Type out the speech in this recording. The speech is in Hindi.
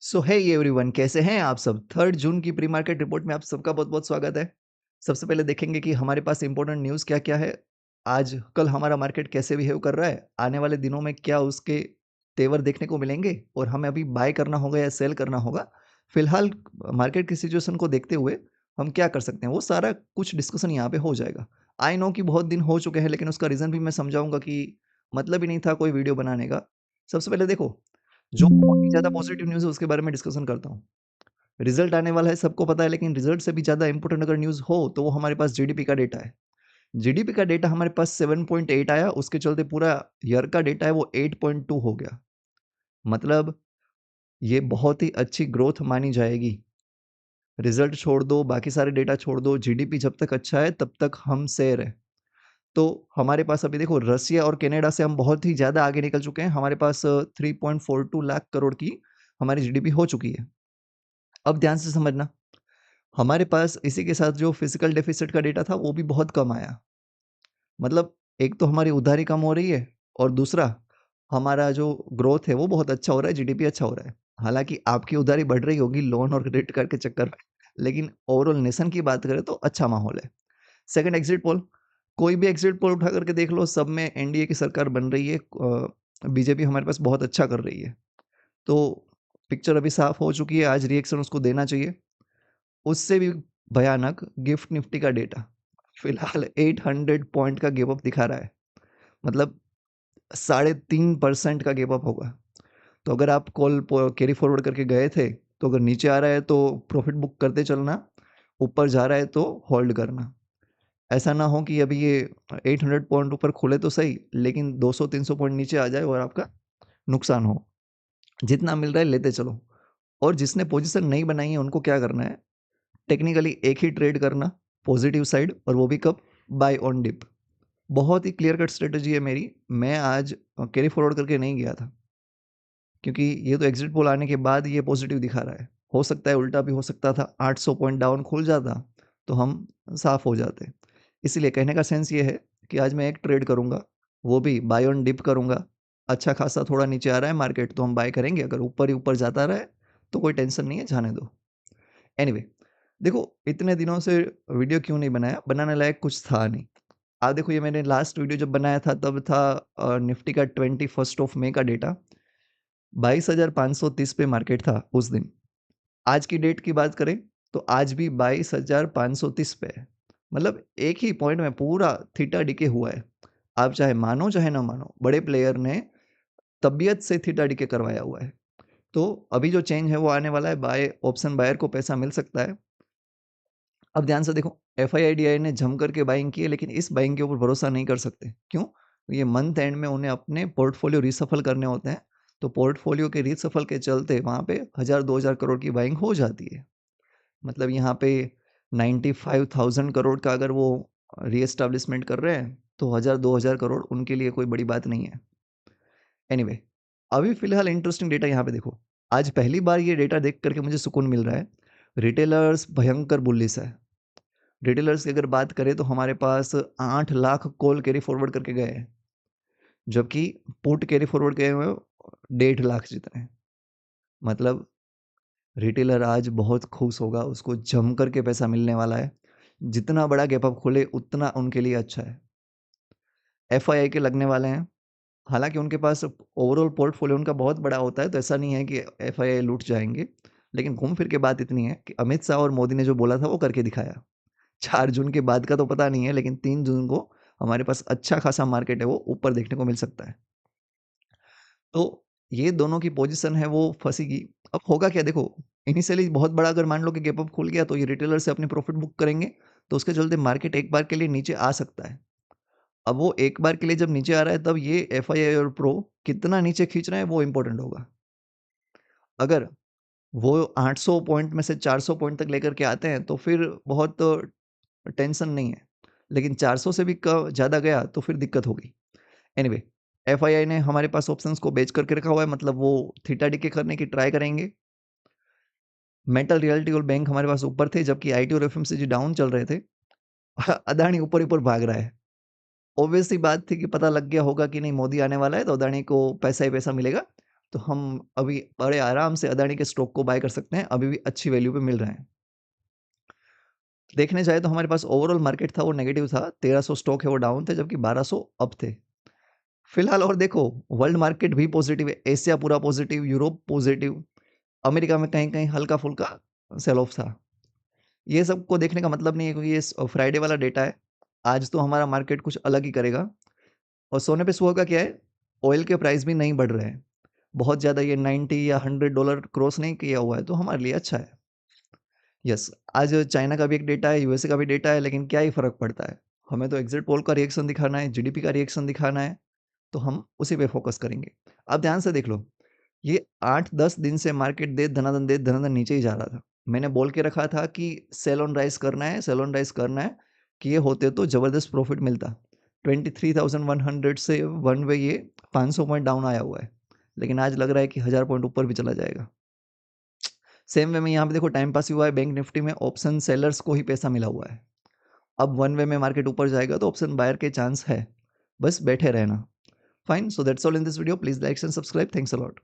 सो हे एवरीवन, कैसे हैं आप सब। 3 जून की प्री मार्केट रिपोर्ट में आप सबका बहुत बहुत स्वागत है। सबसे पहले देखेंगे कि हमारे पास इंपॉर्टेंट न्यूज़ क्या क्या है। आज कल हमारा मार्केट कैसे बिहेव कर रहा है, आने वाले दिनों में क्या उसके तेवर देखने को मिलेंगे और हमें अभी बाय करना होगा या सेल करना होगा। फिलहाल मार्केट की सिचुएशन को देखते हुए हम क्या कर सकते हैं, वो सारा कुछ डिस्कशन यहाँ पे हो जाएगा। आई नो कि बहुत दिन हो चुके हैं, लेकिन उसका रीज़न भी मैं समझाऊंगा कि मतलब ही नहीं था कोई वीडियो बनाने का। सबसे पहले देखो, जो बहुत ही ज़्यादा पॉजिटिव न्यूज़ है उसके बारे में डिस्कशन करता हूँ। रिज़ल्ट आने वाला है, सबको पता है, लेकिन रिज़ल्ट से भी ज़्यादा इम्पोर्टेंट अगर न्यूज़ हो तो वो हमारे पास जीडीपी का डेटा है। जीडीपी का डेटा हमारे पास 7.8 आया, उसके चलते पूरा ईयर का डेटा है वो 8.2 हो गया। मतलब ये बहुत ही अच्छी ग्रोथ मानी जाएगी। रिज़ल्ट छोड़ दो, बाकी सारे डेटा छोड़ दो, जीडीपी जब तक अच्छा है तब तक हम सेफ है। तो हमारे पास अभी देखो, रसिया और कनाडा से हम बहुत ही ज़्यादा आगे निकल चुके हैं। हमारे पास 3.42 लाख करोड़ की हमारी जीडीपी हो चुकी है। अब ध्यान से समझना, हमारे पास इसी के साथ जो फिजिकल डेफिसिट का डेटा था वो भी बहुत कम आया। मतलब एक तो हमारी उधारी कम हो रही है और दूसरा हमारा जो ग्रोथ है वो बहुत अच्छा हो रहा है, जीडीपी अच्छा हो रहा है। हालांकि आपकी उधारी बढ़ रही होगी लोन और क्रेडिट कार्ड के चक्कर में, लेकिन ओवरऑल नेशन की बात करें तो अच्छा माहौल है। Second, exit poll. कोई भी एग्जिट पोल उठा करके देख लो, सब में एनडीए की सरकार बन रही है। बीजेपी हमारे पास बहुत अच्छा कर रही है। तो पिक्चर अभी साफ हो चुकी है, आज रिएक्शन उसको देना चाहिए। उससे भी भयानक गिफ्ट निफ्टी का डेटा फिलहाल 800 पॉइंट का गेप अप दिखा रहा है। मतलब 3.5% का गेप अप होगा। तो अगर आप कॉल कैरी फॉरवर्ड करके गए थे, तो अगर नीचे आ रहा है तो प्रॉफिट बुक करते चलना, ऊपर जा रहा है तो होल्ड करना। ऐसा ना हो कि अभी ये 800 पॉइंट ऊपर खुले तो सही, लेकिन 200-300 पॉइंट नीचे आ जाए और आपका नुकसान हो। जितना मिल रहा है लेते चलो। और जिसने पोजीशन नहीं बनाई है उनको क्या करना है, टेक्निकली एक ही ट्रेड करना, पॉजिटिव साइड, और वो भी कब, बाय ऑन डिप। बहुत ही क्लियर कट स्ट्रेटजी है मेरी। मैं आज कैरी फॉरवर्ड करके नहीं गया था, क्योंकि ये तो एग्जिट पोल आने के बाद ये पॉजिटिव दिखा रहा है। हो सकता है उल्टा भी हो सकता था, 800 पॉइंट डाउन खुल जाता तो हम साफ हो जाते। इसलिए कहने का सेंस ये है कि आज मैं एक ट्रेड करूंगा, वो भी बाय ऑन डिप करूंगा। अच्छा खासा थोड़ा नीचे आ रहा है मार्केट तो हम बाय करेंगे, अगर ऊपर ही ऊपर जाता रहे तो कोई टेंशन नहीं है, जाने दो। एनीवे, देखो इतने दिनों से वीडियो क्यों नहीं बनाया, बनाने लायक कुछ था नहीं। आप देखो, ये मैंने लास्ट वीडियो जब बनाया था तब था निफ्टी का 21 मई का डेटा। 22,530 पे मार्केट था उस दिन। आज की डेट की बात करें तो आज भी 22,530 पे है। मतलब एक ही पॉइंट में पूरा थीटा डिके हुआ है। आप चाहे मानो चाहे ना मानो, बड़े प्लेयर ने तबियत से थीटा डिके करवाया हुआ है। तो अभी जो चेंज है वो आने वाला है, बाय ऑप्शन बायर को पैसा मिल सकता है। अब ध्यान से देखो, एफआईआईडीआई ने जम करके बाइंग की है, लेकिन इस बाइंग के ऊपर भरोसा नहीं कर सकते। क्यों? ये मंथ एंड में उन्हें अपने पोर्टफोलियो रीसफल करने होते हैं। तो पोर्टफोलियो के रीसफल के चलते वहाँ पे 1000-2000 करोड़ की बाइंग हो जाती है। मतलब यहाँ पे 95,000 करोड़ का अगर वो रीएस्टैब्लिशमेंट कर रहे हैं तो 1000-2000 करोड़ उनके लिए कोई बड़ी बात नहीं है। एनीवे, अभी फिलहाल इंटरेस्टिंग डेटा यहाँ पे देखो। आज पहली बार ये डेटा देख करके मुझे सुकून मिल रहा है। रिटेलर्स भयंकर बुलिश है। रिटेलर्स की अगर बात करें तो हमारे पास 8 लाख कॉल कैरी फॉरवर्ड करके गए हैं, जबकि पुट कैरी फॉरवर्ड गए हुए 1.5 लाख जितने। मतलब रिटेलर आज बहुत खुश होगा, उसको जम करके पैसा मिलने वाला है। जितना बड़ा गैप अप खोले उतना उनके लिए अच्छा है। एफआईआई के लगने वाले हैं। हालांकि उनके पास ओवरऑल पोर्टफोलियो उनका बहुत बड़ा होता है, तो ऐसा नहीं है कि एफआईआई लूट जाएंगे। लेकिन घूम फिर के बात इतनी है कि अमित शाह और मोदी ने जो बोला था वो करके दिखाया। 4 जून के बाद का तो पता नहीं है, लेकिन 3 जून को हमारे पास अच्छा खासा मार्केट है वो ऊपर देखने को मिल सकता है। तो ये दोनों की पोजीशन है वो फंसेगी। अब होगा क्या देखो, इनिशियली बहुत बड़ा अगर मान लो कि गैप अप खुल गया तो ये रिटेलर से अपनी प्रॉफिट बुक करेंगे, तो उसके चलते मार्केट एक बार के लिए नीचे आ सकता है। अब वो एक बार के लिए जब नीचे आ रहा है तब ये एफआईआई और प्रो कितना नीचे खींच रहे हैं वो इंपॉर्टेंट होगा। अगर वो 800 पॉइंट में से 400 पॉइंट तक लेकर के आते हैं तो फिर बहुत टेंशन नहीं है, लेकिन 400 से भी ज़्यादा गया तो फिर दिक्कत होगी। एनीवे, एफआईआई ने हमारे पास ऑप्शंस को बेच करके रखा हुआ है, मतलब वो थीटा डिके करने की ट्राई करेंगे। मेटल रियल्टी और बैंक हमारे पास ऊपर थे, जबकि आईटी और एफएमसीजी डाउन चल रहे थे। अदानी ऊपर ऊपर भाग रहा है। ऑब्वियस सी बात थी कि पता लग गया होगा कि नहीं मोदी आने वाला है तो अदानी को पैसा ही पैसा मिलेगा। तो हम अभी बड़े आराम से अदानी के स्टॉक को बाय कर सकते हैं, अभी भी अच्छी वैल्यू पे मिल रहे हैं। देखने जाए तो हमारे पास ओवरऑल मार्केट था वो नेगेटिव था, 1300 स्टॉक है वो डाउन थे, जबकि 1200 अप थे। फिलहाल और देखो वर्ल्ड मार्केट भी पॉजिटिव है, एशिया पूरा पॉजिटिव, यूरोप पॉजिटिव, अमेरिका में कहीं-कहीं हल्का-फुल्का सेल ऑफ था। ये सबको देखने का मतलब नहीं है क्योंकि ये फ्राइडे वाला डेटा है। आज तो हमारा मार्केट कुछ अलग ही करेगा। और सोने पे सुहागा क्या है, ऑयल के प्राइस भी नहीं बढ़ रहे हैं। बहुत ज़्यादा ये 90 या $100 क्रॉस नहीं किया हुआ है, तो हमारे लिए अच्छा है। यस, आज चाइना का भी एक डेटा है, यूएसए का भी डेटा है, लेकिन क्या ही फ़र्क पड़ता है। हमें तो एग्ज़िट पोल का रिएक्शन दिखाना है, जीडीपी का रिएक्शन दिखाना है, तो हम उसी पे फ़ोकस करेंगे। आप ध्यान से देख लो, ये 8-10 दिन से मार्केट दे धनाधन नीचे ही जा रहा था। मैंने बोल के रखा था कि सेल ऑन राइज़ करना है, सेल ऑन राइज़ करना है, कि ये होते तो ज़बरदस्त प्रॉफ़िट मिलता। 23,100 से वन वे ये 500 पॉइंट डाउन आया हुआ है, लेकिन आज लग रहा है कि 1000 पॉइंट ऊपर भी चला जाएगा। सेम वे में यहाँ पे देखो टाइम पास ही हुआ है, बैंक निफ्टी में ऑप्शन सेलर्स को ही पैसा मिला हुआ है। अब वन वे में मार्केट ऊपर जाएगा तो ऑप्शन बायर के चांस है, बस बैठे रहना। Fine, so that's all in this video, please like and subscribe, thanks a lot.